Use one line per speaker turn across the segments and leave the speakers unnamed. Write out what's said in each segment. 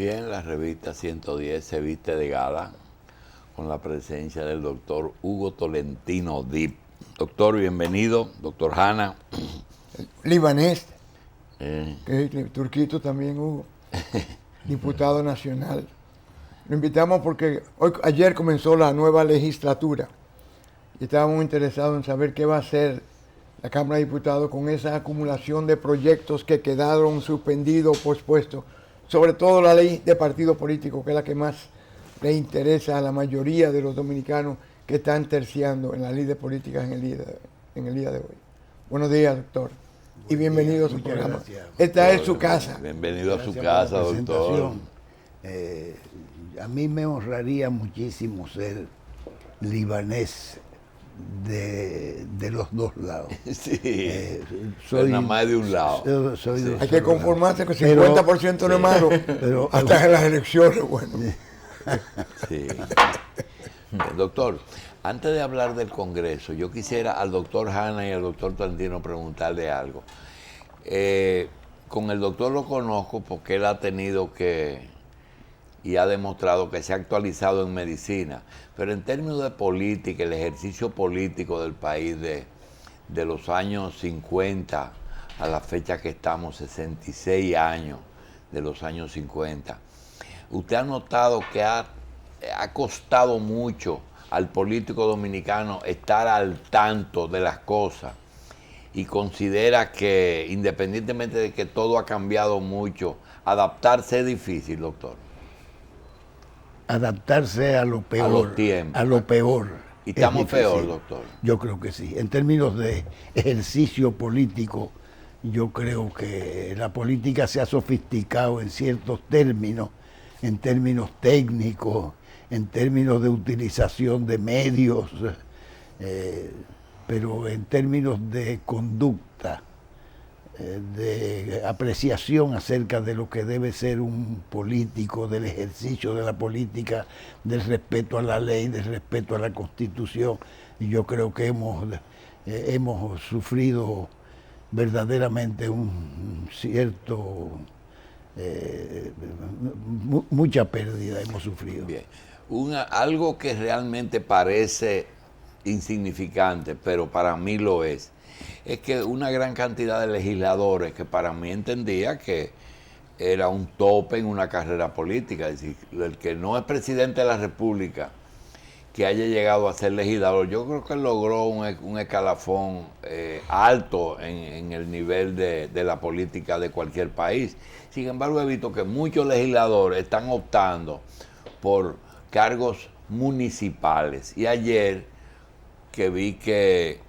Bien, la revista 110 se viste de gala con la presencia del doctor Hugo Tolentino Dip. Doctor, bienvenido. Doctor Hanna.
Libanés, que Turquito también, Hugo, diputado nacional. Lo invitamos porque ayer comenzó la nueva legislatura y estábamos interesados en saber qué va a hacer la Cámara de Diputados con esa acumulación de proyectos que quedaron suspendidos o pospuestos, sobre todo la ley de partido político, que es la que más le interesa a la mayoría de los dominicanos que están terciando en la ley de políticas en el día de hoy. Buenos días, doctor. Y bienvenido a su programa.
Gracias.
Esta es su casa.
Bienvenido a su
Gracias
casa,
por la
doctor.
A mí me honraría muchísimo ser libanés de los dos lados.
Sí, soy nada más de un lado.
Hay que conformarse con 50% no es malo,
pero
hasta en las elecciones, bueno.
Sí. Doctor, antes de hablar del Congreso, yo quisiera al doctor Hanna y al doctor Tolentino preguntarle algo. Con el doctor lo conozco porque él ha tenido que, y ha demostrado que se ha actualizado en medicina, pero en términos de política, el ejercicio político del país de los años 50 a la fecha que estamos, 66 años de los años 50, ¿usted ha notado que ha costado mucho al político dominicano estar al tanto de las cosas y considera que, independientemente de que todo ha cambiado mucho, adaptarse es difícil, doctor?
Adaptarse a lo peor.
A los tiempos.
A lo peor.
¿Y estamos peor, doctor?
Yo creo que sí. En términos de ejercicio político, yo creo que la política se ha sofisticado en ciertos términos, en términos técnicos, en términos de utilización de medios, pero en términos de conducta, de apreciación acerca de lo que debe ser un político, del ejercicio de la política, del respeto a la ley, del respeto a la Constitución. Y yo creo que hemos sufrido verdaderamente un cierto, mucha pérdida hemos sufrido.
Bien. Algo que realmente parece insignificante, pero para mí lo es que una gran cantidad de legisladores que para mí entendía que era un tope en una carrera política, es decir, el que no es presidente de la República, que haya llegado a ser legislador, yo creo que logró un escalafón alto en el nivel de la política de cualquier país. Sin embargo, he visto que muchos legisladores están optando por cargos municipales. Y ayer que vi que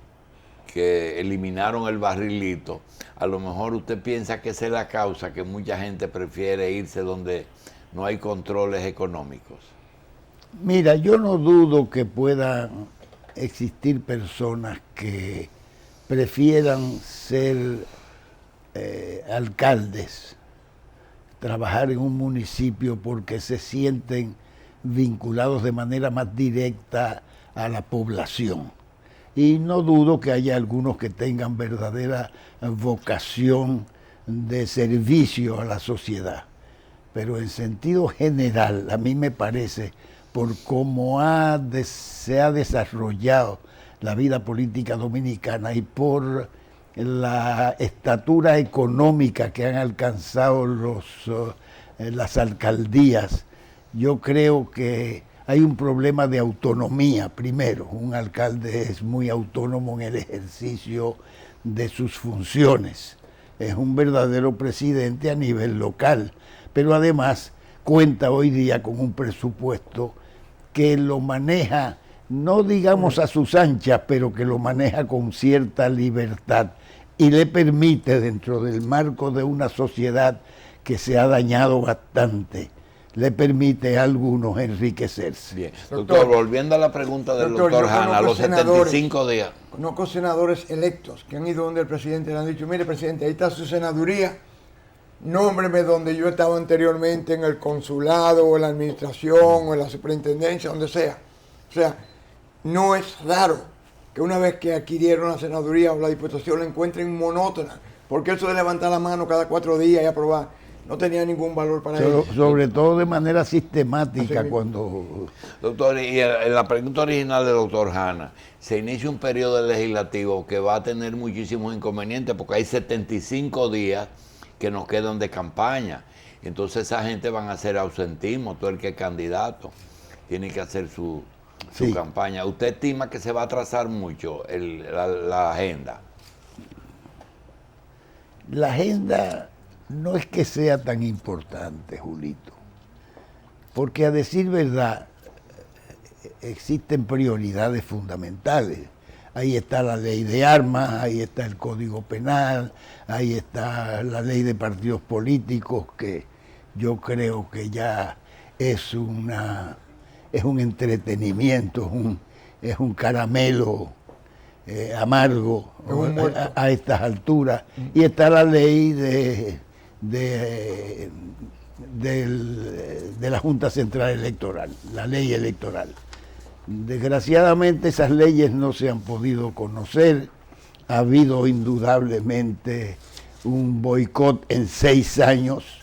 eliminaron el barrilito, a lo mejor usted piensa que esa es la causa, que mucha gente prefiere irse donde no hay controles económicos.
Mira, yo no dudo que puedan existir personas que prefieran ser alcaldes, trabajar en un municipio porque se sienten vinculados de manera más directa a la población. Y no dudo que haya algunos que tengan verdadera vocación de servicio a la sociedad. Pero en sentido general, a mí me parece, por cómo se ha desarrollado la vida política dominicana y por la estatura económica que han alcanzado las alcaldías, yo creo que hay un problema de autonomía primero. Un alcalde es muy autónomo en el ejercicio de sus funciones. Es un verdadero presidente a nivel local, pero además cuenta hoy día con un presupuesto que lo maneja, no digamos a sus anchas, pero que lo maneja con cierta libertad y le permite, dentro del marco de una sociedad que se ha dañado bastante, le permite a algunos enriquecerse.
Bien. Doctor, volviendo a la pregunta del doctor Hanna, a los 75 días.
Conozco senadores electos que han ido donde el presidente le han dicho, mire presidente, ahí está su senaduría, nómbreme donde yo estaba anteriormente, en el consulado, o en la administración, o en la superintendencia, donde sea. O sea, no es raro que una vez que adquirieron la senaduría o la diputación la encuentren monótona, porque eso de levantar la mano cada 4 días y aprobar, no tenía ningún valor para
Sobre,
ellos.
sobre todo de manera sistemática
Así
cuando...
Doctor, y en la pregunta original del doctor Hanna, se inicia un periodo legislativo que va a tener muchísimos inconvenientes porque hay 75 días que nos quedan de campaña. Entonces esa gente van a hacer ausentismo, todo el que es candidato tiene que hacer su
Sí.
campaña. ¿Usted estima que se va a atrasar mucho la agenda?
La agenda no es que sea tan importante, Julito, porque a decir verdad existen prioridades fundamentales. Ahí está la ley de armas, ahí está el Código Penal, ahí está la ley de partidos políticos, que yo creo que ya es un entretenimiento, es un caramelo amargo a estas alturas. Y está la ley de la Junta Central Electoral, la ley electoral. Desgraciadamente esas leyes no se han podido conocer. Ha habido indudablemente un boicot en 6 años.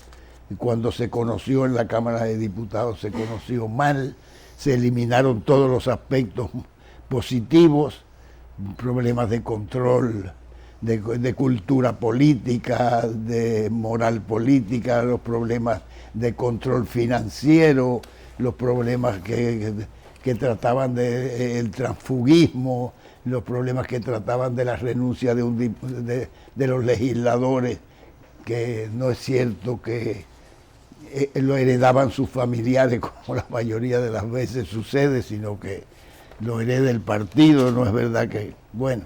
Cuando se conoció en la Cámara de Diputados se conoció mal, se eliminaron todos los aspectos positivos, problemas de control, de cultura política, de moral política, los problemas de control financiero, los problemas que trataban del transfugismo, los problemas que trataban de la renuncia de los legisladores, que no es cierto que lo heredaban sus familiares, como la mayoría de las veces sucede, sino que lo hereda el partido. No es verdad que, bueno,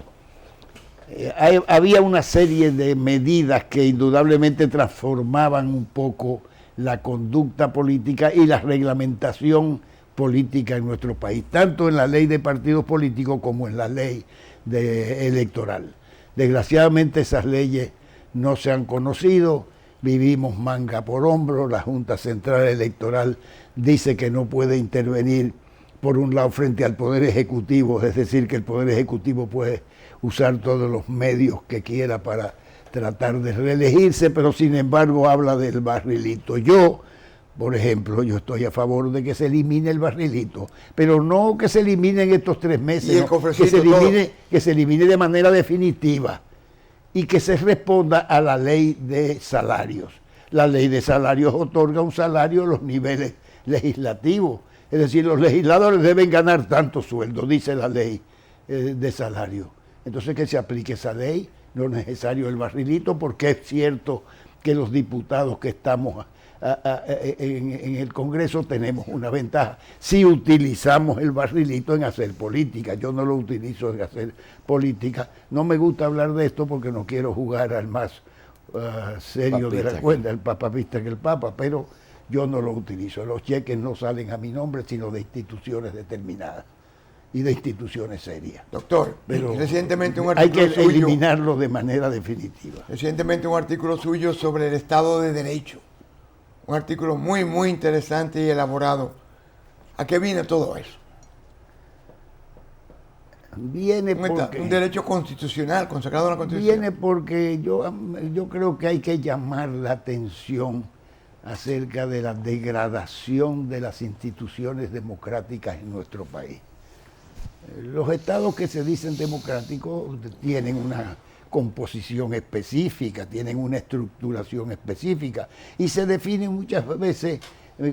había una serie de medidas que indudablemente transformaban un poco la conducta política y la reglamentación política en nuestro país, tanto en la ley de partidos políticos como en la ley electoral. Desgraciadamente esas leyes no se han conocido, vivimos manga por hombro. La Junta Central Electoral dice que no puede intervenir, por un lado, frente al Poder Ejecutivo, es decir, que el Poder Ejecutivo puede usar todos los medios que quiera para tratar de reelegirse, pero sin embargo habla del barrilito. Yo, por ejemplo, yo estoy a favor de que se elimine el barrilito, pero no que se elimine en estos 3 meses, no, que se elimine de manera definitiva y que se responda a la ley de salarios. La ley de salarios otorga un salario a los niveles legislativos, es decir, los legisladores deben ganar tanto sueldo, dice la ley de salario. Entonces que se aplique esa ley, no es necesario el barrilito, porque es cierto que los diputados que estamos en el Congreso tenemos una ventaja si utilizamos el barrilito en hacer política. Yo no lo utilizo en hacer política. No me gusta hablar de esto porque no quiero jugar al más serio de la cuenta, el papapista que el papa, pero yo no lo utilizo. Los cheques no salen a mi nombre, sino de instituciones determinadas y de instituciones serias.
Doctor,
pero
recientemente un artículo
hay que
suyo,
eliminarlo de manera definitiva.
Recientemente un artículo suyo sobre el Estado de Derecho. Un artículo muy, muy interesante y elaborado. ¿A qué viene todo eso?
Viene porque...
Un derecho constitucional, consagrado en la Constitución.
Viene porque yo creo que hay que llamar la atención acerca de la degradación de las instituciones democráticas en nuestro país. Los estados que se dicen democráticos tienen una composición específica, tienen una estructuración específica y se definen muchas veces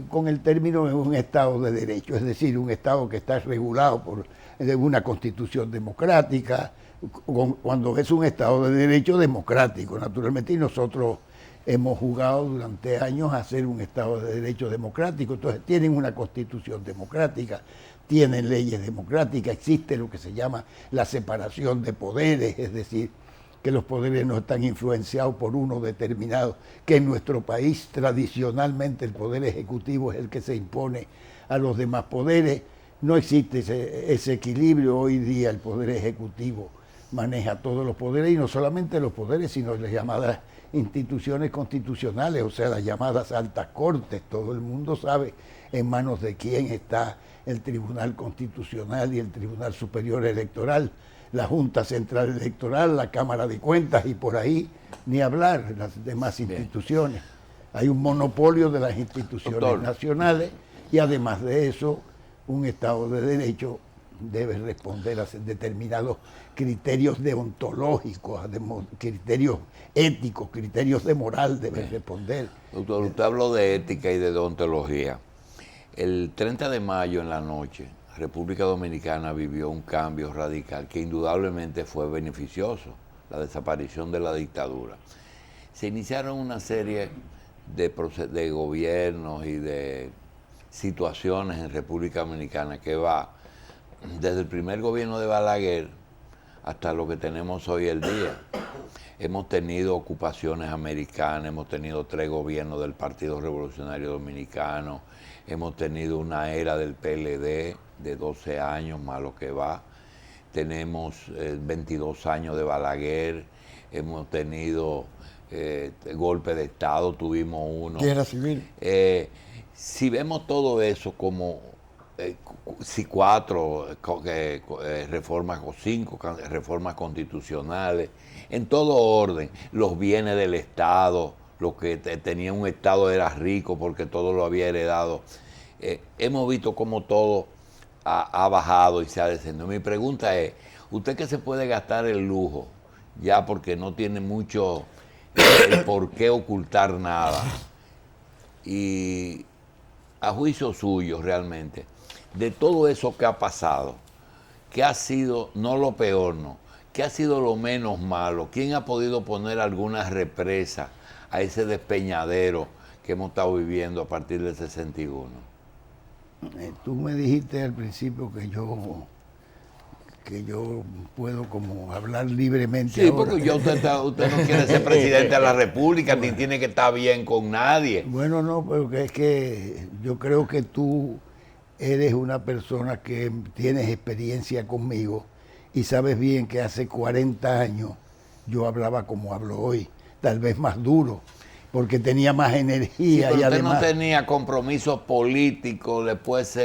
con el término de un Estado de Derecho, es decir, un Estado que está regulado por una Constitución democrática, cuando es un Estado de Derecho democrático, naturalmente, y nosotros hemos jugado durante años a ser un Estado de Derecho democrático. Entonces tienen una Constitución democrática, tienen leyes democráticas, existe lo que se llama la separación de poderes, es decir, que los poderes no están influenciados por uno determinado, que en nuestro país tradicionalmente el poder ejecutivo es el que se impone a los demás poderes. No existe ese equilibrio. Hoy día el poder ejecutivo maneja todos los poderes, y no solamente los poderes, sino las llamadas instituciones constitucionales, o sea, las llamadas altas cortes. Todo el mundo sabe en manos de quién está el Tribunal Constitucional y el Tribunal Superior Electoral, la Junta Central Electoral, la Cámara de Cuentas, y por ahí ni hablar las demás instituciones. Hay un monopolio de las instituciones
Doctor.
nacionales y además de eso, un Estado de Derecho debe responder a determinados criterios deontológicos, criterios éticos, criterios de moral debe responder.
Doctor, usted habló de ética y de deontología. El 30 de mayo en la noche, República Dominicana vivió un cambio radical que indudablemente fue beneficioso, la desaparición de la dictadura. Se iniciaron una serie de gobiernos y de situaciones en República Dominicana que va desde el primer gobierno de Balaguer hasta lo que tenemos hoy el día. Hemos tenido ocupaciones americanas, hemos tenido 3 gobiernos del Partido Revolucionario Dominicano, hemos tenido una era del PLD de 12 años más lo que va, tenemos 22 años de Balaguer, hemos tenido golpe de Estado, tuvimos uno.
Guerra civil.
Si vemos todo eso como si 4 reformas o 5 reformas constitucionales, en todo orden, los bienes del Estado, lo que tenía un Estado era rico porque todo lo había heredado. Hemos visto cómo todo ha bajado y se ha descendido. Mi pregunta es, ¿usted que se puede gastar el lujo, ya porque no tiene mucho por qué ocultar nada, y a juicio suyo realmente, de todo eso que ha pasado, qué ha sido, no lo peor, no, qué ha sido lo menos malo? ¿Quién ha podido poner alguna represa a ese despeñadero que hemos estado viviendo a partir del 61?
Tú me dijiste al principio que yo puedo como hablar libremente.
Sí,
ahora.
porque usted no quiere ser presidente de la República, ni tiene que estar bien con nadie.
Bueno, no, pero es que yo creo que tú eres una persona que tienes experiencia conmigo y sabes bien que hace 40 años yo hablaba como hablo hoy, tal vez más duro, porque tenía más energía.
Sí, pero
y
usted
además
no tenía compromisos políticos, después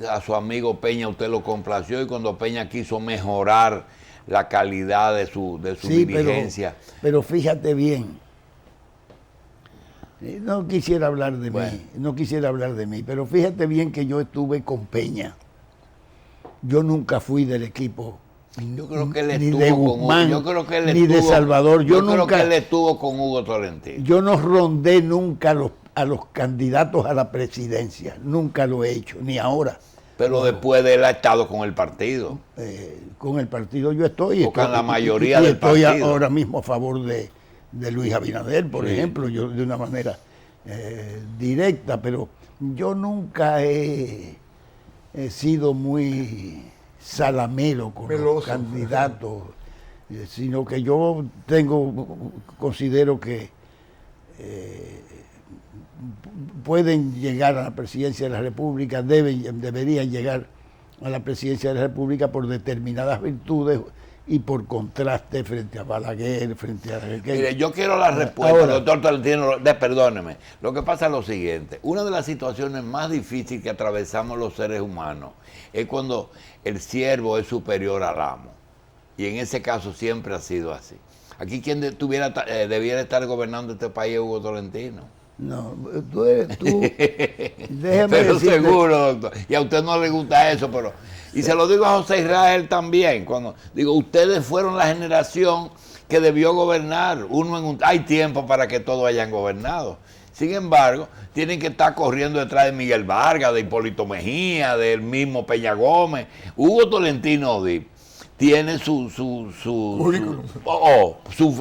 a su amigo Peña usted lo complació y cuando Peña quiso mejorar la calidad de su
sí,
dirigencia.
Pero fíjate bien, no quisiera hablar de
Bueno.
mí, no quisiera hablar de mí, pero fíjate bien que yo estuve con Peña. Yo nunca fui del equipo.
Yo creo que él
ni
estuvo
de
con
Guzmán,
Hugo, yo creo que él
ni de
estuvo,
Salvador.
Yo creo
nunca,
que él estuvo con Hugo Tolentino.
yo no rondé nunca a los candidatos a la presidencia, nunca lo he hecho, ni ahora.
Pero después de él ha estado con el partido.
Con el partido yo estoy.
O con la mayoría
y
del
estoy
partido.
ahora mismo a favor de Luis Abinader, por
Sí.
ejemplo, yo de una manera directa, pero yo nunca he sido muy salamero con
Meloso.
los candidatos, sino que yo considero que pueden llegar a la presidencia de la República, deberían llegar a la presidencia de la República por determinadas virtudes y por contraste frente a Balaguer, frente a
Mire, yo quiero la respuesta,
Ahora,
doctor Tolentino, perdóneme. Lo que pasa es lo siguiente, una de las situaciones más difíciles que atravesamos los seres humanos es cuando el siervo es superior al amo. Y en ese caso siempre ha sido así. Aquí quien debiera estar gobernando este país es Hugo Tolentino.
No, tú, déjame
Pero
decirte,
seguro, doctor. Y a usted no le gusta eso, pero... Y se lo digo a José Israel también, cuando digo, ustedes fueron la generación que debió gobernar. Hay tiempo para que todos hayan gobernado. Sin embargo, tienen que estar corriendo detrás de Miguel Vargas, de Hipólito Mejía, del mismo Peña Gómez. Hugo Tolentino Odip tiene su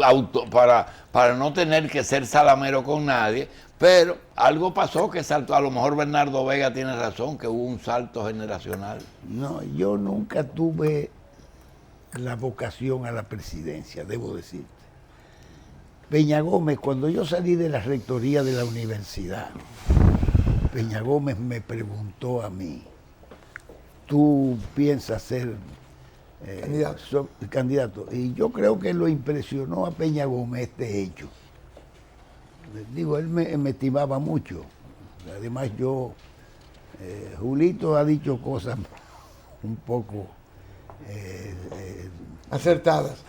auto para no tener que ser salamero con nadie, pero algo pasó que saltó. A lo mejor Bernardo Vega tiene razón, que hubo un salto generacional.
no, yo nunca tuve la vocación a la presidencia, debo decirte. Peña Gómez, cuando yo salí de la rectoría de la universidad, Peña Gómez me preguntó a mí, ¿tú piensas ser candidato? Y yo creo que lo impresionó a Peña Gómez este hecho. Digo, él me estimaba mucho. Además Julito ha dicho cosas un poco
Acertadas.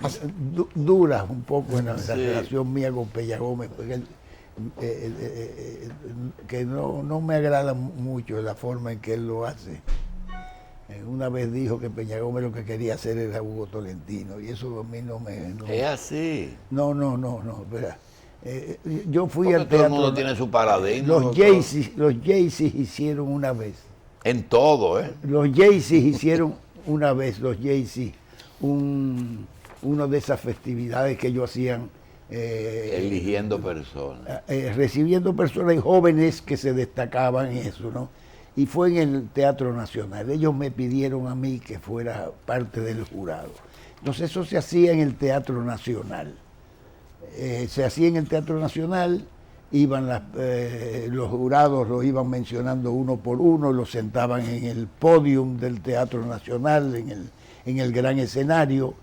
duras un poco en la relación mía con Peña Gómez, porque que no me agrada mucho la forma en que él lo hace. Una vez dijo que Peña Gómez lo que quería hacer era Hugo Tolentino, y eso a mí no me...
Es así.
No, espera. Yo fui
Porque
al
todo el
teatro...
mundo tiene su paradigma.
Los Jaycees hicieron una vez.
En todo, ¿eh?
Los Jaycees hicieron una vez, los Jaycees, una de esas festividades que ellos hacían...
eligiendo personas.
Recibiendo personas jóvenes que se destacaban en eso, ¿no? Y fue en el Teatro Nacional. Ellos me pidieron a mí que fuera parte del jurado. Entonces eso se hacía en el Teatro Nacional. Se hacía en el Teatro Nacional, iban los jurados, los iban mencionando uno por uno, los sentaban en el podium del Teatro Nacional, en el gran escenario.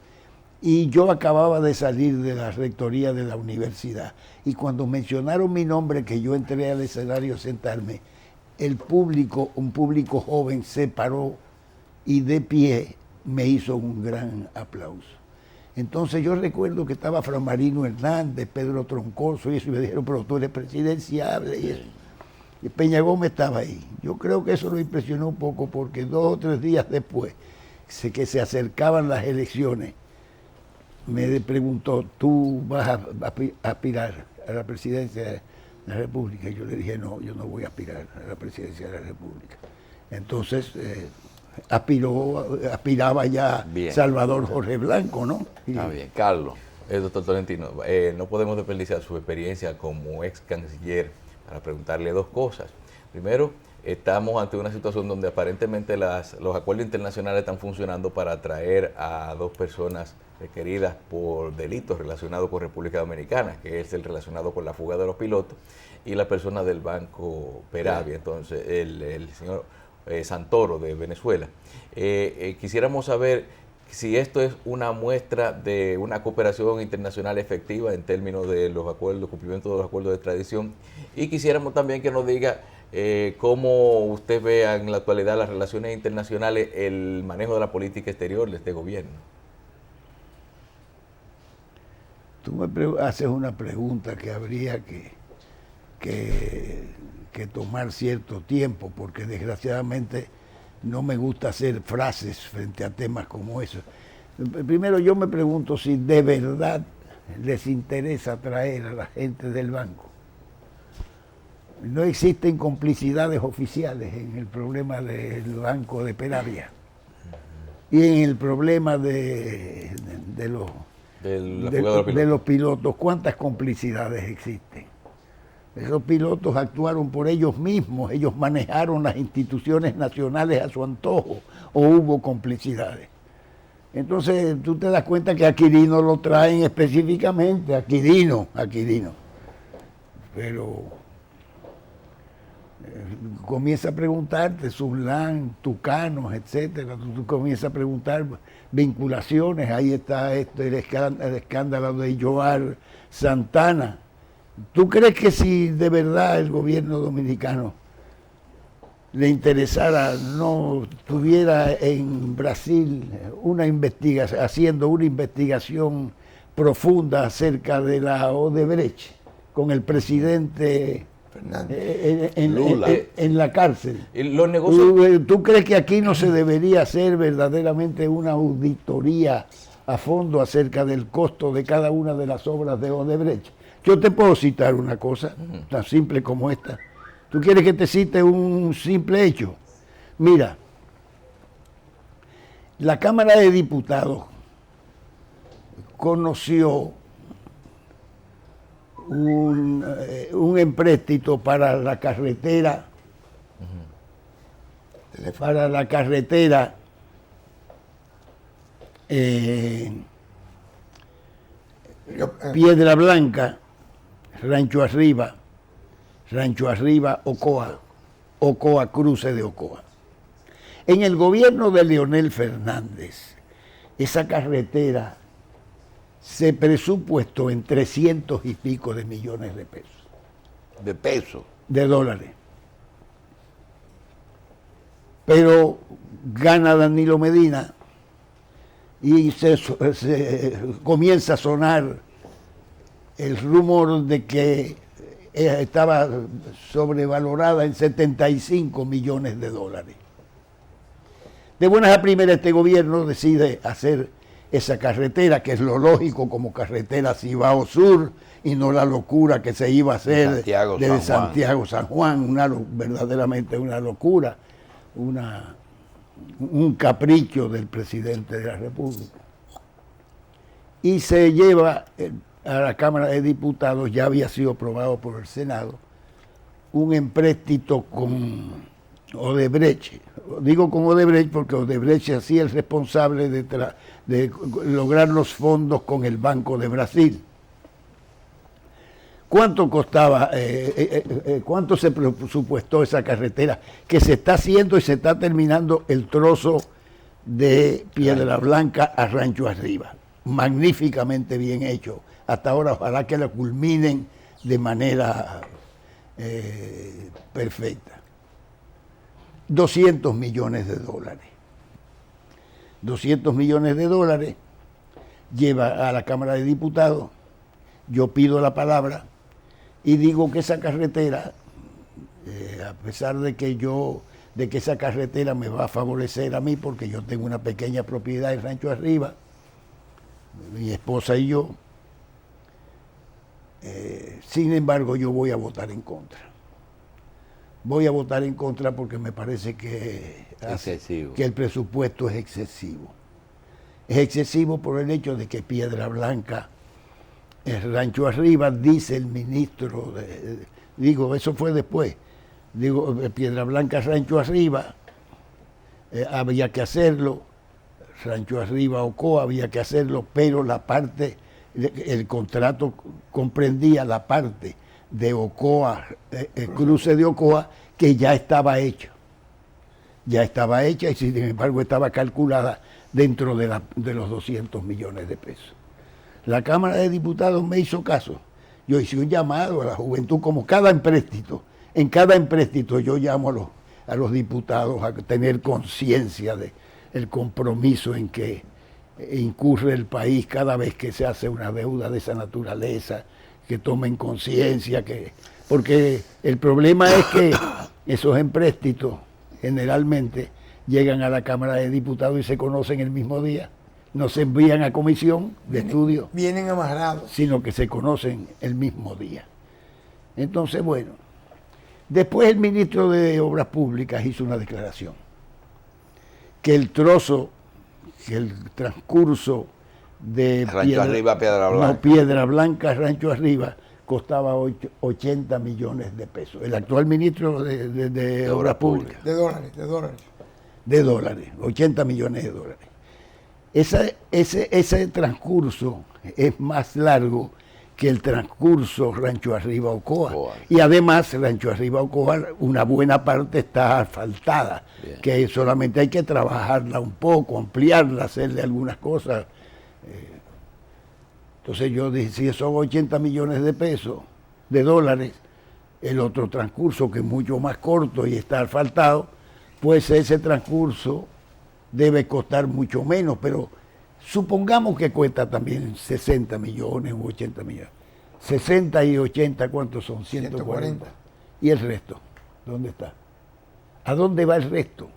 Y yo acababa de salir de la rectoría de la universidad. Y cuando mencionaron mi nombre, que yo entré al escenario a sentarme, el público, un público joven, se paró y de pie me hizo un gran aplauso. Entonces yo recuerdo que estaba Fran Marino Hernández, Pedro Troncoso y eso, y me dijeron, pero tú eres presidenciable y eso. Y Peña Gómez estaba ahí. Yo creo que eso lo impresionó un poco porque 2 o 3 días después, que se acercaban las elecciones, me preguntó, ¿tú vas a aspirar a la presidencia de la República? Y yo le dije, no, yo no voy a aspirar a la presidencia de la República. Entonces, aspiraba ya
bien.
Salvador Jorge Blanco, ¿no?
Está bien. Carlos.
Doctor Tolentino, no podemos desperdiciar su experiencia como ex canciller para preguntarle 2 cosas. Primero, estamos ante una situación donde aparentemente los acuerdos internacionales están funcionando para atraer a 2 personas requeridas por delitos relacionados con República Dominicana, que es el relacionado con la fuga de los pilotos y la persona del Banco Peravia, entonces el señor Santoro de Venezuela. Quisiéramos saber si esto es una muestra de una cooperación internacional efectiva en términos de los acuerdos, cumplimiento de los acuerdos de extradición, y quisiéramos también que nos diga cómo usted ve en la actualidad las relaciones internacionales, el manejo de la política exterior de este gobierno.
Tú me haces una pregunta que habría que tomar cierto tiempo, porque desgraciadamente no me gusta hacer frases frente a temas como esos. Primero yo me pregunto si de verdad les interesa traer a la gente del banco. No existen complicidades oficiales en el problema del Banco de Peravia y en el problema de los pilotos. ¿Cuántas complicidades existen? Esos pilotos actuaron por ellos mismos, ellos manejaron las instituciones nacionales a su antojo, o hubo complicidades. Entonces tú te das cuenta que a Quirino lo traen específicamente, a Quirino. Pero comienza a preguntarte, Zulán, Tucanos, etcétera, tú comienzas a preguntar vinculaciones, ahí está el escándalo de Joar Santana. ¿Tú crees que si de verdad el gobierno dominicano le interesara, no tuviera en Brasil haciendo una investigación profunda acerca de la Odebrecht con el presidente en la cárcel?
Los negocios...
¿Tú crees que aquí no se debería hacer verdaderamente una auditoría a fondo acerca del costo de cada una de las obras de Odebrecht? Yo te puedo citar una cosa tan simple como esta. ¿Tú quieres que te cite un simple hecho? Mira, la Cámara de Diputados conoció un empréstito para la carretera, Piedra Blanca, Rancho Arriba, Ocoa, Cruce de Ocoa. En el gobierno de Leonel Fernández, esa carretera se presupuestó en 300 y pico de millones de pesos.
¿De pesos?
De dólares. Pero gana Danilo Medina y se comienza a sonar el rumor de que estaba sobrevalorada en 75 millones de dólares. De buenas a primeras, este gobierno decide hacer esa carretera, que es lo lógico como carretera Cibao Sur, y no la locura que se iba a hacer desde Santiago San Juan, verdaderamente una locura, un capricho del presidente de la República. Y se lleva a la Cámara de Diputados, ya había sido aprobado por el Senado, un empréstito con Odebrecht. Digo con Odebrecht porque Odebrecht hacía el responsable de lograr los fondos con el Banco de Brasil. ¿Cuánto costaba, cuánto se presupuestó esa carretera que se está haciendo y se está terminando el trozo de Piedra Blanca a Rancho Arriba? Magníficamente bien hecho. Hasta ahora ojalá que la culminen de manera perfecta. 200 millones de dólares. 200 millones de dólares lleva a la Cámara de Diputados. Yo pido la palabra y digo que esa carretera, a pesar de que esa carretera me va a favorecer a mí, porque yo tengo una pequeña propiedad en Rancho Arriba, mi esposa y yo, sin embargo yo voy a votar en contra. Voy a votar en contra porque me parece que el presupuesto es excesivo. Es excesivo por el hecho de que Piedra Blanca, el Rancho Arriba, dice el ministro, eso fue después, Piedra Blanca, Rancho Arriba, había que hacerlo, Rancho Arriba, Ocoa, había que hacerlo, pero el contrato comprendía la parte de Ocoa, el cruce de Ocoa, que ya estaba hecho. Ya estaba hecha y sin embargo estaba calculada dentro de los 200 millones de pesos. La Cámara de Diputados me hizo caso. Yo hice un llamado a la juventud, como cada empréstito. En cada empréstito yo llamo a los diputados a tener conciencia del compromiso en que incurre el país cada vez que se hace una deuda de esa naturaleza, que tomen conciencia, porque el problema es que esos empréstitos generalmente llegan a la Cámara de Diputados y se conocen el mismo día. No se envían a comisión de estudio.
Vienen amarrados.
Sino que se conocen el mismo día. Entonces, bueno, después el ministro de Obras Públicas hizo una declaración que el transcurso de Piedra Blanca, Rancho Arriba, costaba 80 millones de pesos. El actual ministro de Obras Públicas. De dólares, 80 millones de dólares. Ese transcurso es más largo que el transcurso Rancho Arriba Ocoa. Y además, Rancho Arriba Ocoa, una buena parte está asfaltada, que solamente hay que trabajarla un poco, ampliarla, hacerle algunas cosas. Entonces yo dije, si son 80 millones de dólares, el otro transcurso que es mucho más corto y está asfaltado, pues ese transcurso debe costar mucho menos, pero supongamos que cuesta también 60 millones u 80 millones. 60 y 80, ¿cuántos son? 140. ¿Y el resto? ¿Dónde está? ¿A dónde va el resto?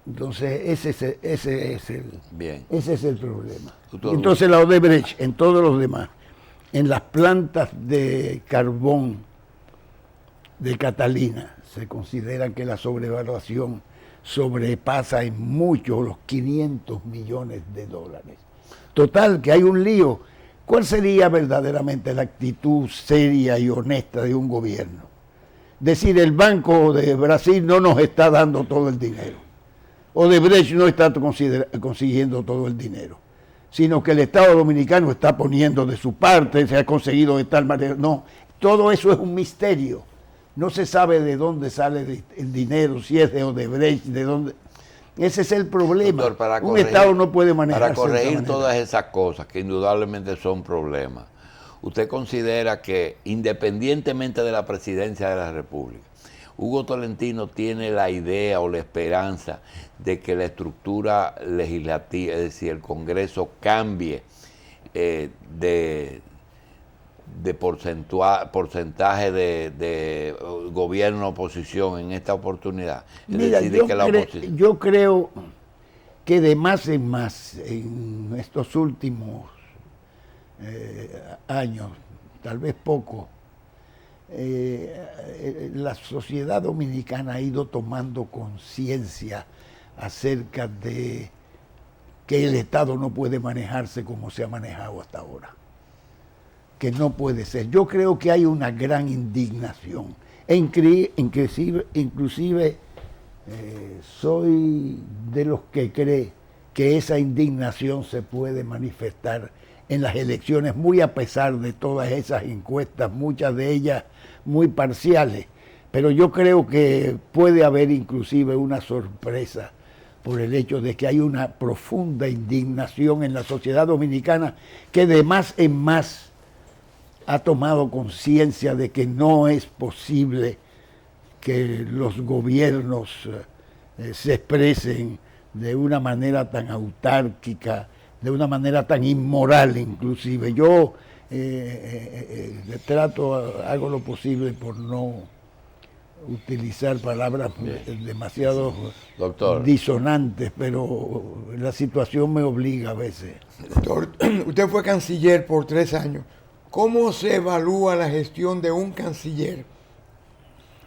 Entonces ese es el problema. Entonces la Odebrecht, en todos los demás, en las plantas de carbón de Catalina, se considera que la sobrevaluación sobrepasa en mucho los 500 millones de dólares. Total, que hay un lío. ¿Cuál sería verdaderamente la actitud seria y honesta de un gobierno? Decir, el Banco de Brasil no nos está dando todo el dinero. Odebrecht no está consiguiendo todo el dinero, sino que el Estado Dominicano está poniendo de su parte, se ha conseguido de tal manera. No, todo eso es un misterio. No se sabe de dónde sale el dinero, si es de Odebrecht, de dónde. Ese es el problema.
Doctor,
un Estado no puede manejar.
Para corregir todas esas cosas que indudablemente son problemas, ¿usted considera que independientemente de la presidencia de la República, Hugo Tolentino tiene la idea o la esperanza de que la estructura legislativa, es decir, el Congreso, cambie de porcentaje de gobierno oposición en esta oportunidad? Es
Mira,
decir, de que la oposición...
yo creo que de más en más en estos últimos años, tal vez poco, la sociedad dominicana ha ido tomando conciencia acerca de que el Estado no puede manejarse como se ha manejado hasta ahora, que no puede ser. Yo creo que hay una gran indignación, inclusive soy de los que cree que esa indignación se puede manifestar en las elecciones, muy a pesar de todas esas encuestas, muchas de ellas muy parciales, pero yo creo que puede haber inclusive una sorpresa por el hecho de que hay una profunda indignación en la sociedad dominicana que de más en más ha tomado conciencia de que no es posible que los gobiernos se expresen de una manera tan autárquica, de una manera tan inmoral inclusive. Yo hago lo posible por no utilizar palabras demasiado disonantes, pero la situación me obliga a veces.
Doctor, usted fue canciller por 3 años. ¿Cómo se evalúa la gestión de un canciller?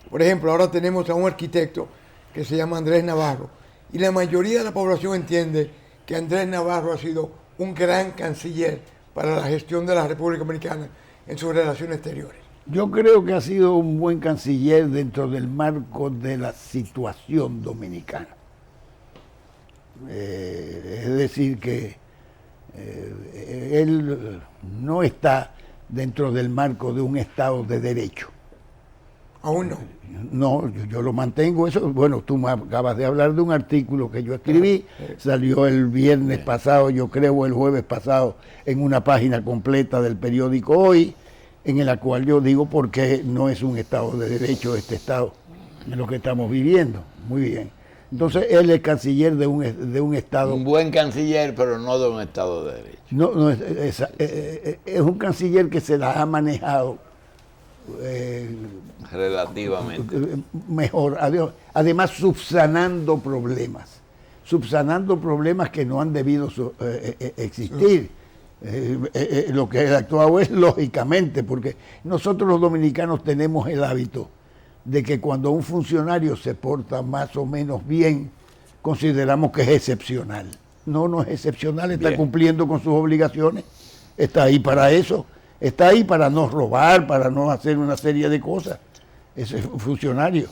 Por ejemplo, ahora tenemos a un arquitecto que se llama Andrés Navarro, y la mayoría de la población entiende que Andrés Navarro ha sido un gran canciller para la gestión de la República Dominicana en sus relaciones exteriores.
Yo creo que ha sido un buen canciller dentro del marco de la situación dominicana. Es decir, que él no está dentro del marco de un Estado de Derecho.
Aún no.
No, yo lo mantengo eso. Bueno, tú me acabas de hablar de un artículo que yo escribí, salió el viernes pasado, yo creo el jueves pasado, en una página completa del periódico Hoy, en la cual yo digo por qué no es un Estado de Derecho este Estado en lo que estamos viviendo. Muy bien. Entonces él es canciller de un Estado...
Un buen canciller, pero no de un Estado de Derecho.
No, es un canciller que se la ha manejado
relativamente
mejor, además subsanando problemas que no han debido existir. Lo que él ha actuado es lógicamente, porque nosotros los dominicanos tenemos el hábito de que cuando un funcionario se porta más o menos bien, consideramos que es excepcional. No es excepcional, está cumpliendo con sus obligaciones, está ahí para eso. Está ahí para no robar, para no hacer una serie de cosas. Ese es un funcionario.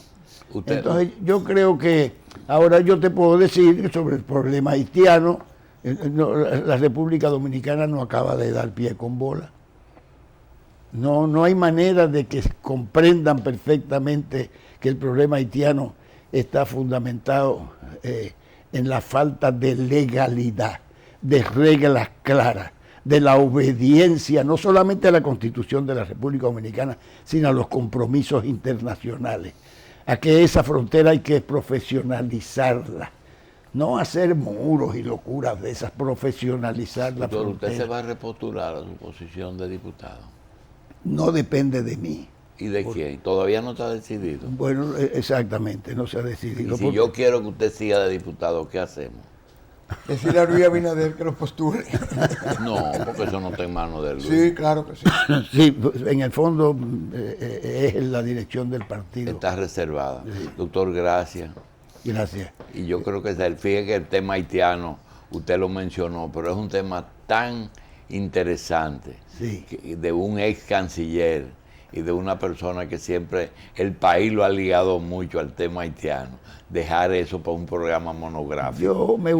Entonces yo creo que ahora yo te puedo decir sobre el problema haitiano. La República Dominicana no acaba de dar pie con bola. No hay manera de que comprendan perfectamente que el problema haitiano está fundamentado en la falta de legalidad, de reglas claras, de la obediencia no solamente a la Constitución de la República Dominicana, sino a los compromisos internacionales, a que esa frontera hay que profesionalizarla, no hacer muros y locuras de esas, profesionalizar la frontera.
¿Usted se va a repostular a su posición de diputado?
No depende de mí.
¿Y de quién? ¿Todavía no está decidido?
Bueno, exactamente, no se ha decidido.
Y si yo quiero que usted siga de diputado, ¿qué hacemos?
Decirle a Luis Abinader que lo postule.
No, porque eso no está en manos de Luis.
Sí, claro que sí.
Sí, en el fondo es la dirección del partido.
Está reservada. Sí. Doctor, gracias.
Gracias.
Y yo creo que fíjese que el tema haitiano, usted lo mencionó, pero es un tema tan interesante,
sí,
de un ex canciller y de una persona que siempre el país lo ha ligado mucho al tema haitiano. Dejar eso para un programa monográfico.
Yo me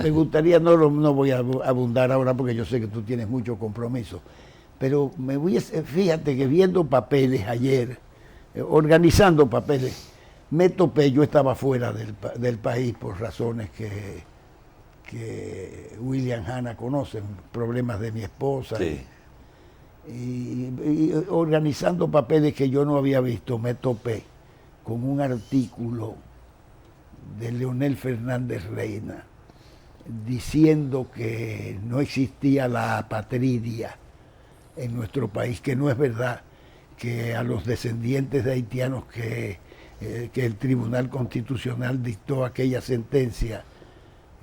gustaría, no voy a abundar ahora porque yo sé que tú tienes mucho compromiso, pero fíjate que viendo papeles ayer, organizando papeles, me topé, yo estaba fuera del país por razones que William Hanna conocen, problemas de mi esposa.
Sí.
Y organizando papeles que yo no había visto, me topé con un artículo de Leonel Fernández Reina diciendo que no existía la apatridia en nuestro país, que no es verdad que a los descendientes de haitianos que el Tribunal Constitucional dictó aquella sentencia,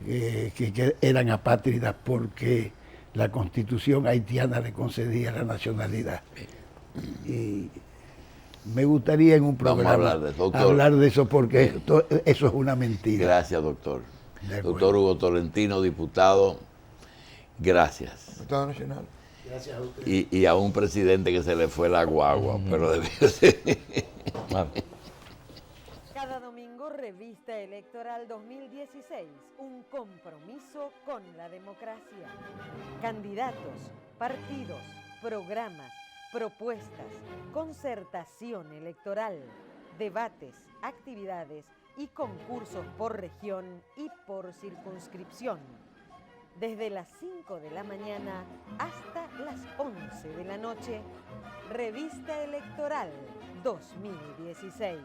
que eran apátridas porque la Constitución haitiana le concedía la nacionalidad. Y me gustaría en un programa hablar de eso, porque eso es una mentira.
Gracias, doctor. Doctor Hugo Tolentino, diputado, gracias.
Diputado nacional.
Gracias a usted.
Y a un presidente que se le fue la guagua, pero debió ser.
Cada domingo, Revista Electoral 2016, un compromiso con la democracia. Candidatos, partidos, programas, propuestas, concertación electoral, debates, actividades y concursos por región y por circunscripción. Desde las 5 de la mañana hasta las 11 de la noche, Revista Electoral 2016.